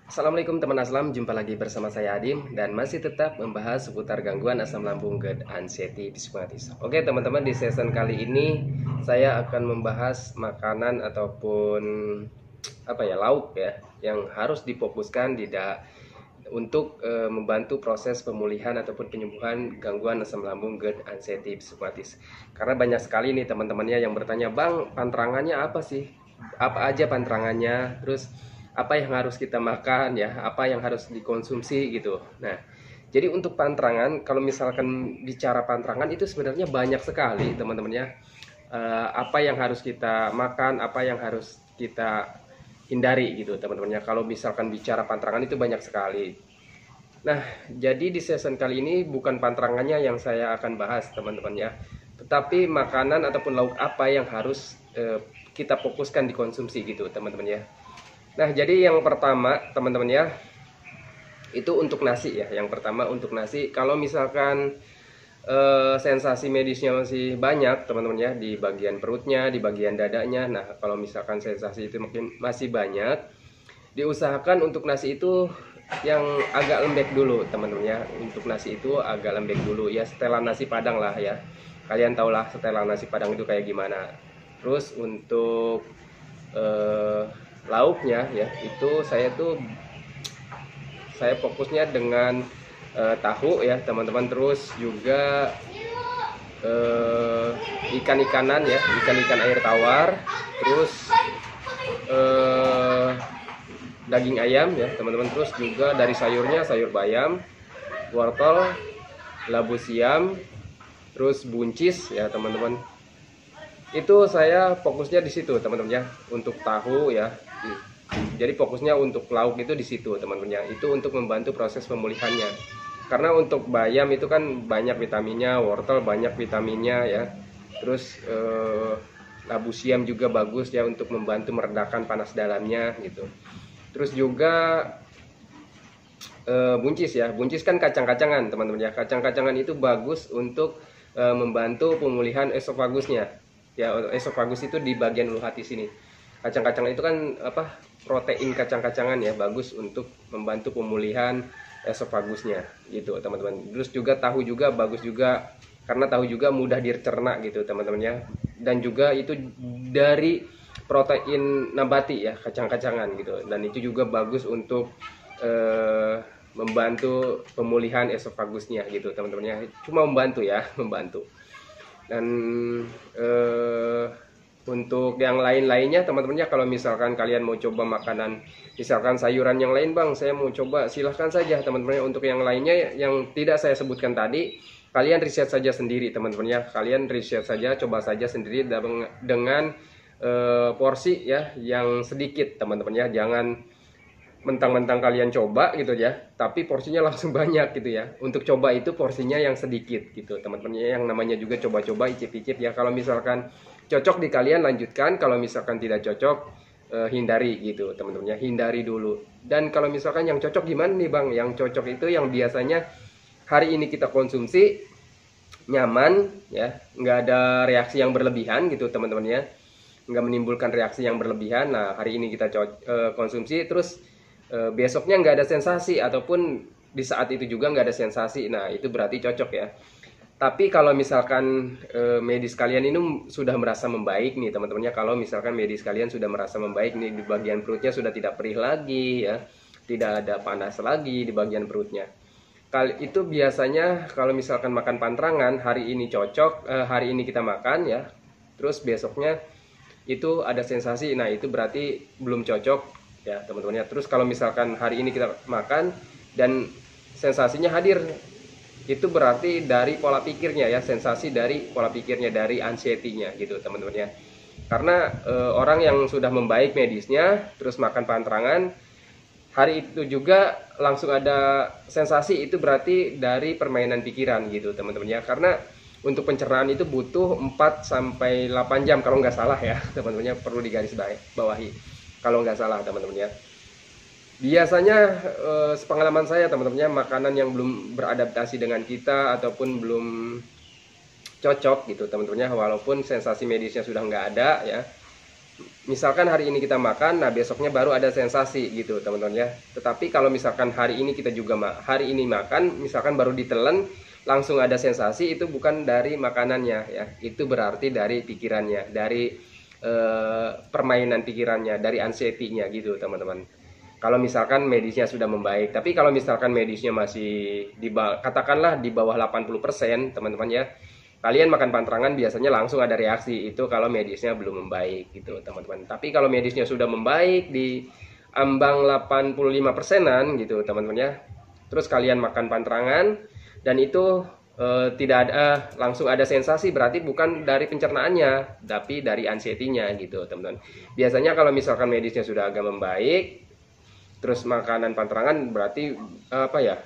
Assalamualaikum teman Aslam, jumpa lagi bersama saya Adim dan masih tetap membahas seputar gangguan asam lambung GERD anxiety psikotis. Oke teman-teman, di season kali ini saya akan membahas makanan ataupun lauk ya yang harus difokuskan untuk membantu proses pemulihan ataupun penyembuhan gangguan asam lambung GERD anxiety psikotis. Karena banyak sekali nih teman-temannya yang bertanya, "Bang, panterangannya apa sih? Apa aja panterangannya? Terus apa yang harus kita makan ya, apa yang harus dikonsumsi gitu." Nah, jadi untuk panterangan, kalau misalkan bicara panterangan itu sebenarnya banyak sekali teman-teman ya. Apa yang harus kita makan, apa yang harus kita hindari gitu teman-teman ya. Kalau misalkan bicara panterangan itu banyak sekali. Nah, jadi di season kali ini bukan panterangannya yang saya akan bahas teman-teman ya, tetapi makanan ataupun lauk apa yang harus kita fokuskan dikonsumsi gitu teman-teman ya. Nah, jadi yang pertama teman-teman ya, itu untuk nasi ya. Yang pertama untuk nasi, kalau misalkan sensasi medisnya masih banyak teman-teman ya, di bagian perutnya, di bagian dadanya. Nah, kalau misalkan sensasi itu mungkin masih banyak, diusahakan untuk nasi itu yang agak lembek dulu teman-teman ya. Untuk nasi itu agak lembek dulu ya, setelan nasi Padang lah ya. Kalian tahulah setelan nasi Padang itu kayak gimana. Terus untuk eh, lauknya ya, itu saya fokusnya dengan tahu ya teman-teman. Terus juga ikan-ikanan ya, ikan-ikan air tawar. Terus eh, daging ayam ya teman-teman. Terus juga dari sayurnya, sayur bayam, wortel, labu siam, terus buncis ya teman-teman. Itu saya fokusnya di situ teman-teman ya, untuk tahu ya. Jadi fokusnya untuk lauk itu di situ teman-teman ya. Itu untuk membantu proses pemulihannya. Karena untuk bayam itu kan banyak vitaminnya, wortel banyak vitaminnya ya. Terus labu siam juga bagus ya untuk membantu meredakan panas dalamnya gitu. Terus juga buncis ya. Buncis kan kacang-kacangan teman-teman ya. Kacang-kacangan itu bagus untuk membantu pemulihan esofagusnya. Ya, esofagus itu di bagian ulu hati sini. Kacang-kacangan itu kan protein kacang-kacangan ya, bagus untuk membantu pemulihan esofagusnya gitu teman-teman. Terus juga tahu juga bagus juga, karena tahu juga mudah dicerna gitu teman-teman ya. Dan juga itu dari protein nabati ya, kacang-kacangan gitu. Dan itu juga bagus untuk membantu pemulihan esofagusnya gitu teman-teman ya. Cuma membantu ya, membantu. Dan untuk yang lain-lainnya teman-temannya, kalau misalkan kalian mau coba makanan, misalkan sayuran yang lain, "Bang, saya mau coba," silahkan saja teman-temannya. Untuk yang lainnya yang tidak saya sebutkan tadi, kalian riset saja sendiri teman-temannya. Kalian riset saja, coba saja sendiri dengan porsi ya yang sedikit teman-teman ya. Jangan mentang-mentang kalian coba gitu ya, tapi porsinya langsung banyak gitu ya. Untuk coba itu porsinya yang sedikit gitu teman-teman ya. Yang namanya juga coba-coba, icip-icip ya. Kalau misalkan cocok di kalian lanjutkan, kalau misalkan tidak cocok hindari gitu teman-teman ya. Hindari dulu. Dan kalau misalkan yang cocok gimana nih Bang? Yang cocok itu yang biasanya hari ini kita konsumsi nyaman ya, nggak ada reaksi yang berlebihan gitu teman-teman ya, nggak menimbulkan reaksi yang berlebihan. Nah, hari ini kita konsumsi, terus besoknya nggak ada sensasi, ataupun di saat itu juga nggak ada sensasi. Nah, itu berarti cocok ya. Tapi kalau misalkan medis kalian ini sudah merasa membaik nih teman-temannya, kalau misalkan medis kalian sudah merasa membaik nih, di bagian perutnya sudah tidak perih lagi ya, tidak ada panas lagi di bagian perutnya, itu biasanya kalau misalkan makan pantrangan, hari ini cocok, hari ini kita makan ya, terus besoknya itu ada sensasi, nah itu berarti belum cocok ya teman-teman ya. Terus kalau misalkan hari ini kita makan dan sensasinya hadir, itu berarti dari pola pikirnya ya, sensasi dari pola pikirnya, dari anxiety-nya gitu teman-teman ya. Karena orang yang sudah membaik medisnya terus makan pantrangan, hari itu juga langsung ada sensasi, itu berarti dari permainan pikiran gitu teman-teman ya. Karena untuk pencernaan itu butuh 4 sampai 8 jam kalau nggak salah ya teman-teman ya, perlu digaris bawahi kalau nggak salah teman-teman ya. Biasanya sepengalaman saya teman-teman ya, makanan yang belum beradaptasi dengan kita ataupun belum cocok gitu teman-teman ya, walaupun sensasi medisnya sudah nggak ada ya, misalkan hari ini kita makan, nah besoknya baru ada sensasi gitu teman-teman ya. Tetapi kalau misalkan hari ini kita juga hari ini makan, misalkan baru ditelan langsung ada sensasi, itu bukan dari makanannya ya, itu berarti dari pikirannya, dari permainan pikirannya, dari anxiety-nya gitu teman-teman. Kalau misalkan medisnya sudah membaik, tapi kalau misalkan medisnya masih katakanlah di bawah 80% teman-teman ya, kalian makan pantrangan biasanya langsung ada reaksi, itu kalau medisnya belum membaik gitu teman-teman. Tapi kalau medisnya sudah membaik di ambang 85%-an gitu teman-teman ya, terus kalian makan pantrangan dan itu tidak ada langsung ada sensasi, berarti bukan dari pencernaannya tapi dari anxiety-nya gitu teman-teman. Biasanya kalau misalkan medisnya sudah agak membaik terus makanan pantrangan, berarti apa ya,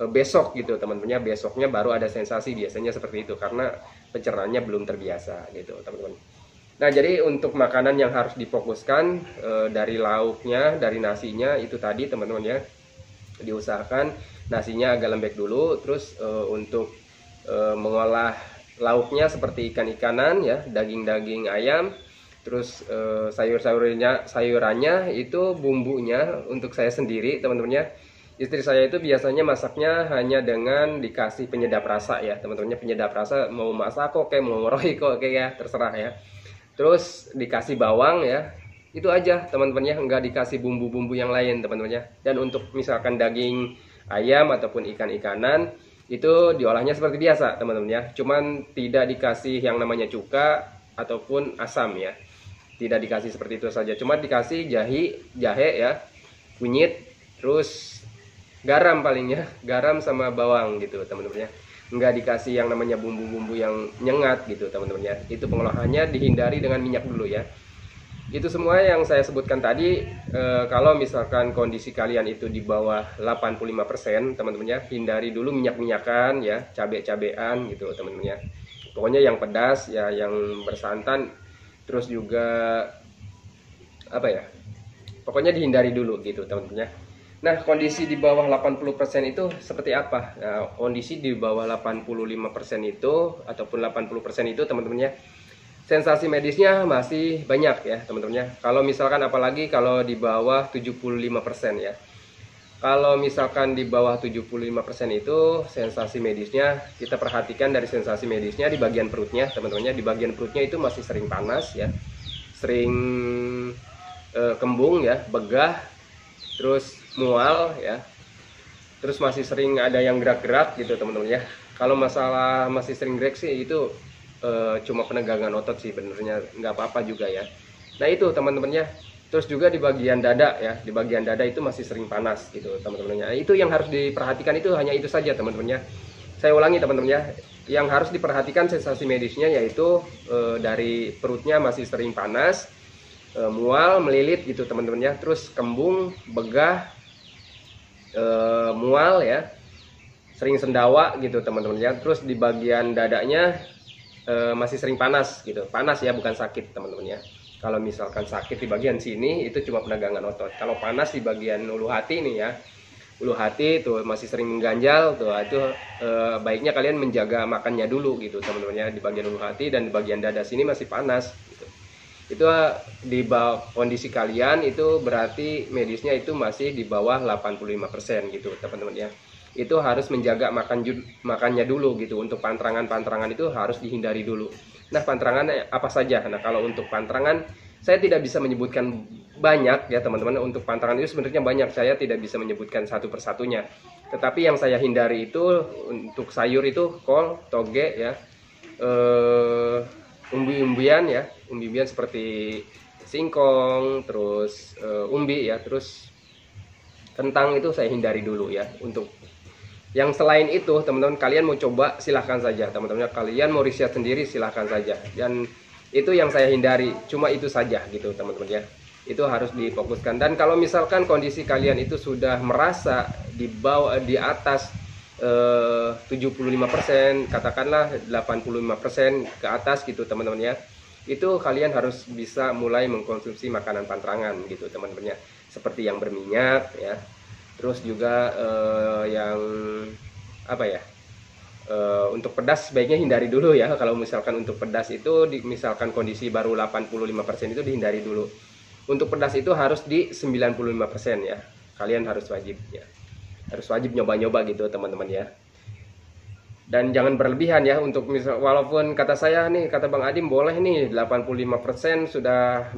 besok gitu teman-teman ya, besoknya baru ada sensasi, biasanya seperti itu karena pencernaannya belum terbiasa gitu teman-teman. Nah, jadi untuk makanan yang harus difokuskan dari lauknya, dari nasinya itu tadi teman-teman ya, diusahakan nasinya agak lembek dulu. Terus untuk mengolah lauknya seperti ikan-ikanan ya, daging-daging ayam, terus sayurannya itu bumbunya untuk saya sendiri teman-teman ya. Istri saya itu biasanya masaknya hanya dengan dikasih penyedap rasa ya teman-teman, penyedap rasa, mau masako kayak mau roiko kayak ya, terserah ya. Terus dikasih bawang ya, itu aja teman-teman ya, nggak dikasih bumbu-bumbu yang lain teman-teman ya. Dan untuk misalkan daging ayam ataupun ikan-ikanan itu diolahnya seperti biasa teman-teman ya, cuman tidak dikasih yang namanya cuka ataupun asam ya, tidak dikasih seperti itu saja, cuma dikasih jahe ya, kunyit, terus garam palingnya, garam sama bawang gitu teman-teman ya. Nggak dikasih yang namanya bumbu-bumbu yang nyengat gitu teman-teman ya. Itu pengolahannya dihindari dengan minyak dulu ya. Itu semua yang saya sebutkan tadi, kalau misalkan kondisi kalian itu di bawah 85% teman-teman ya, hindari dulu minyak-minyakan ya, cabe-cabean gitu teman-teman ya. Pokoknya yang pedas ya, yang bersantan, terus juga apa ya, pokoknya dihindari dulu gitu teman-teman ya. Nah, kondisi di bawah 80% itu seperti apa? Nah, kondisi di bawah 85% itu ataupun 80% itu teman-teman ya, sensasi medisnya masih banyak ya teman-teman ya. Kalau misalkan apalagi kalau di bawah 75% ya. Kalau misalkan di bawah 75% itu sensasi medisnya, kita perhatikan dari sensasi medisnya di bagian perutnya teman-teman ya. Di bagian perutnya itu masih sering panas ya, sering kembung ya, begah, terus mual ya, terus masih sering ada yang gerak-gerak gitu teman-teman ya. Kalau masalah masih sering gerak sih itu cuma penegangan otot sih benernya, nggak apa-apa juga ya. Nah itu teman-teman ya. Terus juga di bagian dada ya, di bagian dada itu masih sering panas gitu teman-teman ya. Itu yang harus diperhatikan, itu hanya itu saja teman-teman ya. Saya ulangi teman-teman ya, yang harus diperhatikan sensasi medisnya yaitu dari perutnya masih sering panas, mual, melilit gitu teman-teman ya, terus kembung, begah, mual ya, sering sendawa gitu teman-teman ya. Terus di bagian dadanya masih sering panas gitu, panas ya, bukan sakit teman-teman ya. Kalau misalkan sakit di bagian sini itu cuma penegangan otot. Kalau panas di bagian ulu hati nih ya, ulu hati tuh masih sering mengganjal tuh, itu baiknya kalian menjaga makannya dulu gitu teman-teman ya. Di bagian ulu hati dan di bagian dada sini masih panas gitu. Itu di bawah kondisi kalian itu berarti medisnya itu masih di bawah 85% gitu teman-teman ya. Itu harus menjaga makannya dulu gitu. Untuk pantrangan-pantrangan itu harus dihindari dulu. Nah, pantrangan apa saja? Nah, kalau untuk pantrangan saya tidak bisa menyebutkan banyak ya teman-teman. Untuk pantrangan itu sebenarnya banyak, saya tidak bisa menyebutkan satu persatunya. Tetapi yang saya hindari itu untuk sayur itu kol, toge ya, umbi-umbian ya, umbi-umbian seperti singkong, terus umbi ya, terus kentang itu saya hindari dulu ya. Untuk yang selain itu teman-teman, kalian mau coba silahkan saja teman-teman, kalian mau riset sendiri silahkan saja. Dan itu yang saya hindari, cuma itu saja gitu teman-teman ya. Itu harus difokuskan. Dan kalau misalkan kondisi kalian itu sudah merasa di bawah, di atas 75%, katakanlah 85% ke atas gitu teman-teman ya, itu kalian harus bisa mulai mengkonsumsi makanan pantrangan gitu teman-teman ya, seperti yang berminyak ya. Terus juga yang apa ya, Untuk pedas sebaiknya hindari dulu ya. Kalau misalkan untuk pedas itu misalkan kondisi baru 85% itu dihindari dulu. Untuk pedas itu harus di 95% ya. Kalian harus wajib ya. Harus wajib nyoba-nyoba gitu teman-teman ya. Dan jangan berlebihan ya, untuk misal walaupun kata saya nih, kata Bang Adim boleh nih 85% sudah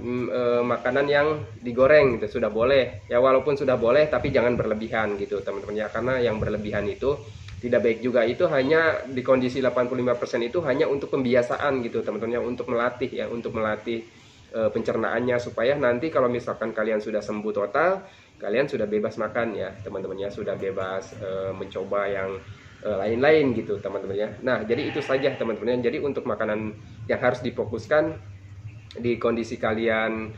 makanan yang digoreng gitu, sudah boleh. Ya walaupun sudah boleh tapi jangan berlebihan gitu teman-teman ya, karena yang berlebihan itu tidak baik juga. Itu hanya di kondisi 85% itu hanya untuk pembiasaan gitu teman-teman ya, untuk melatih ya, untuk melatih pencernaannya, supaya nanti kalau misalkan kalian sudah sembuh total, kalian sudah bebas makan ya teman-teman ya, sudah bebas mencoba yang lain-lain gitu teman-teman ya. Nah jadi itu saja teman-teman ya. Jadi untuk makanan yang harus difokuskan di kondisi kalian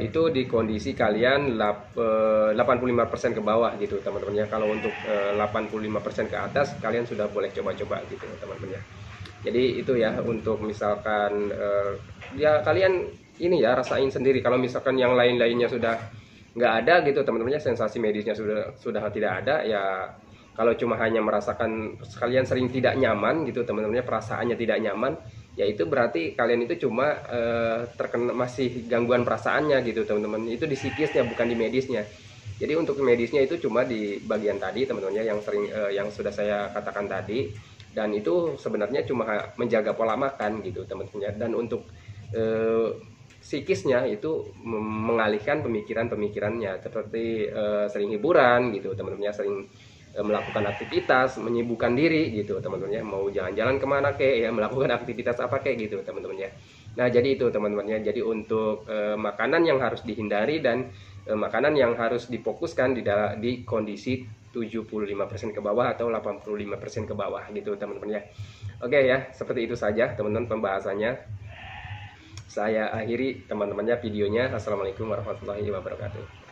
itu di kondisi kalian 85% ke bawah gitu teman-teman ya. Kalau untuk 85% ke atas kalian sudah boleh coba-coba gitu teman-teman ya. Jadi itu ya, untuk misalkan ya kalian ini ya rasain sendiri. Kalau misalkan yang lain-lainnya sudah nggak ada gitu teman-teman ya, sensasi medisnya sudah tidak ada ya. Kalau cuma hanya merasakan kalian sering tidak nyaman gitu teman-teman ya, perasaannya tidak nyaman, ya itu berarti kalian itu cuma terkena masih gangguan perasaannya gitu teman-teman. Itu di psikisnya, bukan di medisnya. Jadi untuk medisnya itu cuma di bagian tadi teman-teman ya, yang sering yang sudah saya katakan tadi, dan itu sebenarnya cuma menjaga pola makan gitu teman-teman ya. Dan untuk psikisnya itu mengalihkan pemikirannya, seperti sering hiburan gitu teman-teman ya, sering melakukan aktivitas, menyibukkan diri gitu teman-teman ya, mau jalan-jalan kemana kek ya, melakukan aktivitas apa kek gitu teman-teman ya. Nah jadi itu teman-teman ya, jadi untuk makanan yang harus dihindari dan makanan yang harus difokuskan di kondisi 75% ke bawah atau 85% ke bawah gitu teman-teman ya. Oke ya, seperti itu saja teman-teman pembahasannya. Saya akhiri teman-temannya videonya. Assalamualaikum warahmatullahi wabarakatuh.